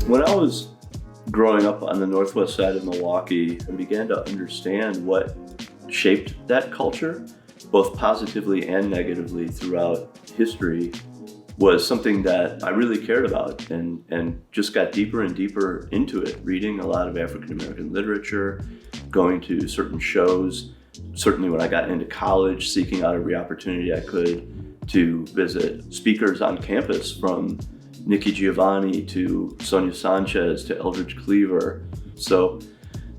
When I was growing up on the northwest side of Milwaukee and began to understand what shaped that culture, both positively and negatively throughout history, was something that I really cared about and just got deeper and deeper into it, reading a lot of African American literature, going to certain shows, certainly when I got into college, seeking out every opportunity I could to visit speakers on campus, from Nikki Giovanni to Sonia Sanchez to Eldridge Cleaver. So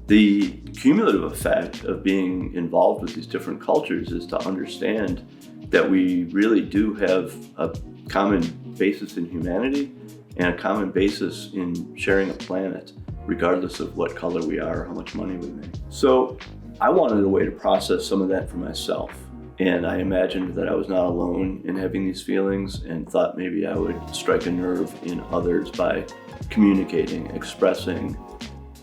the cumulative effect of being involved with these different cultures is to understand that we really do have a common basis in humanity and a common basis in sharing a planet, regardless of what color we are or how much money we make. So I wanted a way to process some of that for myself. And I imagined that I was not alone in having these feelings, and thought maybe I would strike a nerve in others by communicating, expressing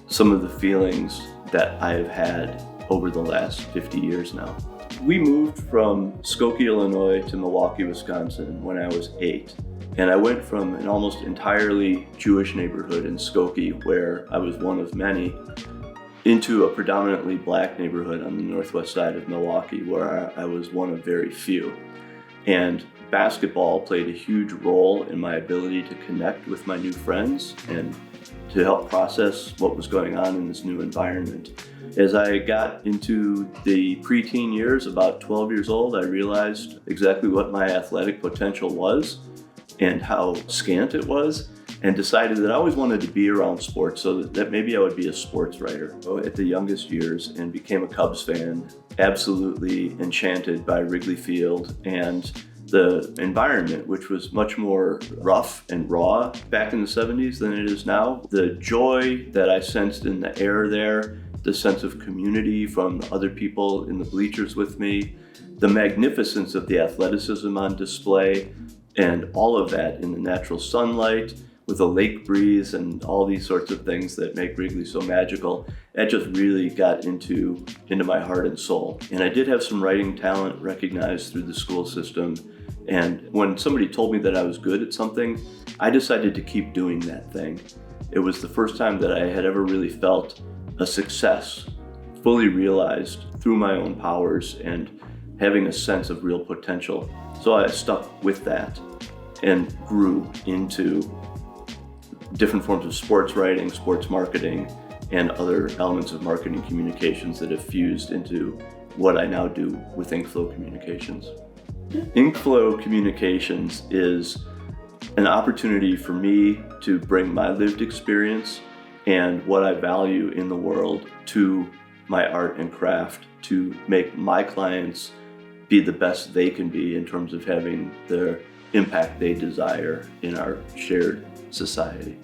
some of the feelings that I have had over the last 50 years now. We moved from Skokie, Illinois to Milwaukee, Wisconsin when I was 8. And I went from an almost entirely Jewish neighborhood in Skokie, where I was one of many, into a predominantly black neighborhood on the northwest side of Milwaukee, where I was one of very few. And basketball played a huge role in my ability to connect with my new friends and to help process what was going on in this new environment. As I got into the preteen years, about 12 years old, I realized exactly what my athletic potential was and how scant it was, and decided that I always wanted to be around sports, so that maybe I would be a sports writer. At the youngest years, and became a Cubs fan, absolutely enchanted by Wrigley Field and the environment, which was much more rough and raw back in the 70s than it is now. The joy that I sensed in the air there, the sense of community from other people in the bleachers with me, the magnificence of the athleticism on display, and all of that in the natural sunlight, with a lake breeze and all these sorts of things that make Wrigley so magical, that just really got into my heart and soul. And I did have some writing talent recognized through the school system. And when somebody told me that I was good at something, I decided to keep doing that thing. It was the first time that I had ever really felt a success, fully realized through my own powers and having a sense of real potential. So I stuck with that and grew into different forms of sports writing, sports marketing, and other elements of marketing communications that have fused into what I now do with InkFlow Communications. InkFlow Communications is an opportunity for me to bring my lived experience and what I value in the world to my art and craft, to make my clients be the best they can be in terms of having the impact they desire in our shared society.